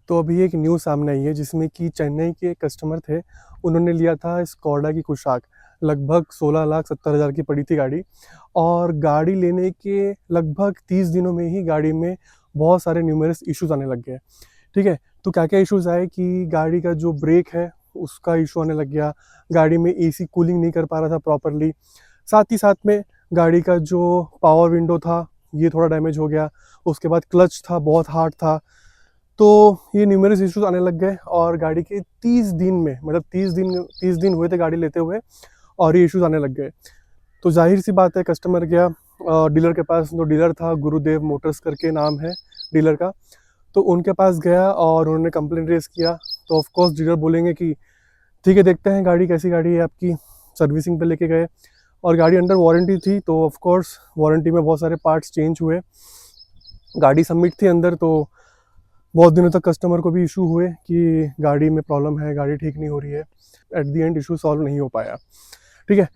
तो अभी एक न्यूज़ सामने आई है जिसमें कि चेन्नई के कस्टमर थे, उन्होंने लिया था स्कोडा की कुशाक। लगभग 16,70,000 की पड़ी थी गाड़ी। और गाड़ी लेने के लगभग 30 दिनों में ही गाड़ी में बहुत सारे न्यूमरस इश्यूज आने लग गए। ठीक है, तो क्या क्या इश्यूज आए कि गाड़ी का जो ब्रेक है उसका इशू आने लग गया, गाड़ी में एसी कूलिंग नहीं कर पा रहा था प्रॉपरली, साथ ही साथ में गाड़ी का जो पावर विंडो था ये थोड़ा डैमेज हो गया, उसके बाद क्लच था बहुत हार्ड था। तो ये न्यूमरस इश्यूज आने लग गए और गाड़ी के 30 दिन में, मतलब 30 दिन हुए थे गाड़ी लेते हुए और ये इश्यूज आने लग गए। तो जाहिर सी बात है, कस्टमर गया डीलर के पास। जो डीलर था, गुरुदेव मोटर्स करके नाम है डीलर का। तो उनके पास गया और उन्होंने कंप्लेंट रेज किया। तो ऑफ कोर्स डीलर बोलेंगे कि ठीक है, देखते हैं गाड़ी कैसी गाड़ी है आपकी। सर्विसिंग पे लेके गए और गाड़ी अंडर वारंटी थी, तो ऑफ कोर्स वारंटी में बहुत सारे पार्ट्स चेंज हुए। गाड़ी सबमिट थी अंदर, तो बहुत दिनों तक कस्टमर को भी इशू हुए कि गाड़ी में प्रॉब्लम है, गाड़ी ठीक नहीं हो रही है। At the and issue solve नहीं हो पाया। ठीक है,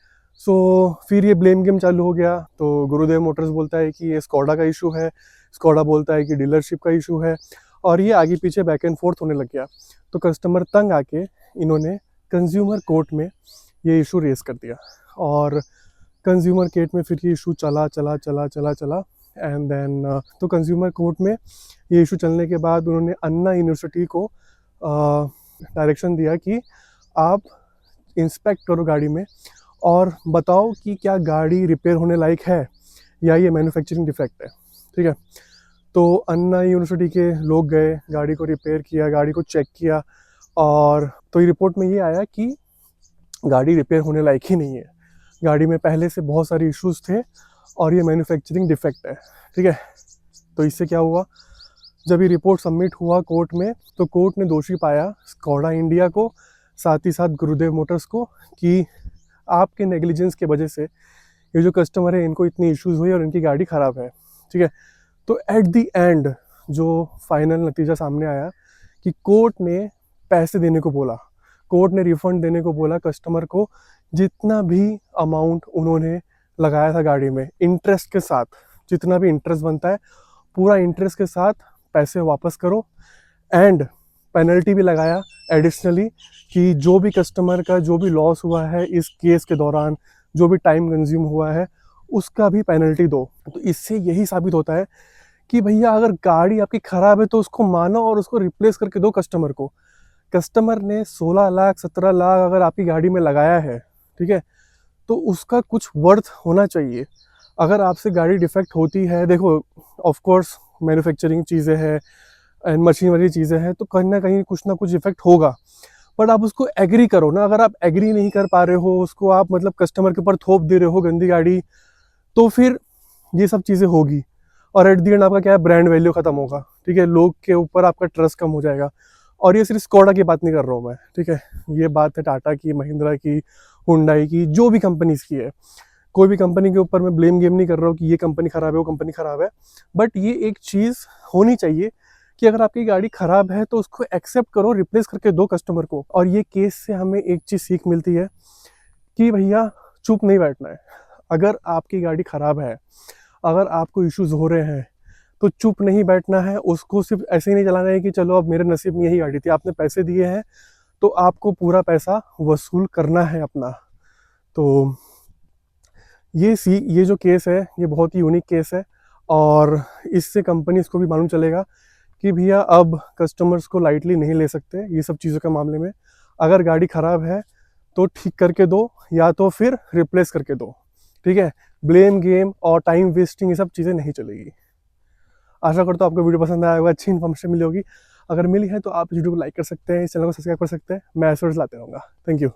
सो फिर ये ब्लेम गेम चालू हो गया। तो गुरुदेव मोटर्स बोलता है कि ये स्कोडा का इशू है, स्कोडा बोलता है कि डीलरशिप का इशू है, और ये आगे पीछे बैक एंड फोर्थ होने लग गया। तो कस्टमर तंग आके इन्होंने कंज्यूमर कोर्ट में ये इशू रेस कर दिया। और कंज्यूमर कोर्ट में फिर ये इशू चला चला चला चला चला एंड देन तो कंज्यूमर कोर्ट में ये इशू चलने के बाद उन्होंने अन्ना यूनिवर्सिटी को डायरेक्शन दिया कि आप इंस्पेक्ट करो गाड़ी में और बताओ कि क्या गाड़ी रिपेयर होने लायक है या ये मैन्युफैक्चरिंग डिफेक्ट है। ठीक है, तो अन्ना यूनिवर्सिटी के लोग गए, गाड़ी को रिपेयर किया, गाड़ी को चेक किया, और तो ये रिपोर्ट में ये आया कि गाड़ी रिपेयर होने लायक ही नहीं है। गाड़ी में पहले से बहुत सारे इश्यूज थे और ये मैन्युफैक्चरिंग डिफेक्ट है। ठीक है, तो इससे क्या हुआ, जब ये रिपोर्ट सबमिट हुआ कोर्ट में, तो कोर्ट ने दोषी पाया स्कोडा इंडिया को, साथ ही साथ गुरुदेव मोटर्स को, कि आपके नेग्लिजेंस के वजह से ये जो कस्टमर है इनको इतनी इश्यूज हुई और इनकी गाड़ी ख़राब है। ठीक है, तो एट दी एंड जो फाइनल नतीजा सामने आया कि कोर्ट ने पैसे देने को बोला, कोर्ट ने रिफंड देने को बोला कस्टमर को। जितना भी अमाउंट उन्होंने लगाया था गाड़ी में, इंटरेस्ट के साथ, जितना भी इंटरेस्ट बनता है पूरा इंटरेस्ट के साथ पैसे वापस करो। एंड पेनल्टी भी लगाया एडिशनली कि जो भी कस्टमर का जो भी लॉस हुआ है इस केस के दौरान, जो भी टाइम कंज्यूम हुआ है, उसका भी पेनल्टी दो। तो इससे यही साबित होता है कि भैया अगर गाड़ी आपकी ख़राब है तो उसको मानो और उसको रिप्लेस करके दो कस्टमर को। कस्टमर ने 16 लाख 17 लाख अगर आपकी गाड़ी में लगाया है, ठीक है, तो उसका कुछ वर्थ होना चाहिए। अगर आपसे गाड़ी डिफेक्ट होती है, देखो ऑफ कोर्स मैन्युफैक्चरिंग चीज़ें हैं एंड मशीन वाली चीज़ें हैं, तो कहीं ना कहीं कुछ ना कुछ इफेक्ट होगा। बट आप उसको एग्री करो ना। अगर आप एग्री नहीं कर पा रहे हो, उसको आप मतलब कस्टमर के ऊपर थोप दे रहे हो गंदी गाड़ी, तो फिर ये सब चीज़ें होगी और एट दी एंड आपका क्या है, ब्रांड वैल्यू खत्म होगा। ठीक है, लोग के ऊपर आपका ट्रस्ट कम हो जाएगा। और ये सिर्फ स्कोडा की बात नहीं कर रहा हूँ मैं, ठीक है, ये बात है टाटा की, महिंद्रा की, हुंडई की, जो भी कंपनीज की है। कोई भी कंपनी के ऊपर मैं ब्लेम गेम नहीं कर रहा हूँ कि ये कंपनी ख़राब है, वो कंपनी ख़राब है। बट ये एक चीज़ होनी चाहिए कि अगर आपकी गाड़ी ख़राब है तो उसको एक्सेप्ट करो, रिप्लेस करके दो कस्टमर को। और ये केस से हमें एक चीज़ सीख मिलती है कि भैया चुप नहीं बैठना है। अगर आपकी गाड़ी ख़राब है, अगर आपको इश्यूज हो रहे हैं, तो चुप नहीं बैठना है। उसको सिर्फ ऐसे ही नहीं चलाना है कि चलो अब मेरे नसीब में यही गाड़ी थी। आपने पैसे दिए हैं तो आपको पूरा पैसा वसूल करना है अपना। तो ये जो केस है ये बहुत ही यूनिक केस है और इससे कंपनीज को भी मालूम चलेगा कि भैया अब कस्टमर्स को लाइटली नहीं ले सकते ये सब चीज़ों के मामले में। अगर गाड़ी ख़राब है तो ठीक करके दो या तो फिर रिप्लेस करके दो। ठीक है, ब्लेम गेम और टाइम वेस्टिंग ये सब चीज़ें नहीं चलेगी। आशा करता हूँ आपको वीडियो पसंद आया होगा, अच्छी इन्फॉर्मेशन मिली होगी। अगर मिली है तो आप वीडियो को लाइक कर सकते हैं, इस चैनल को सब्सक्राइब कर सकते हैं। मैं ऐसे लाते रहूँगा। Thank you.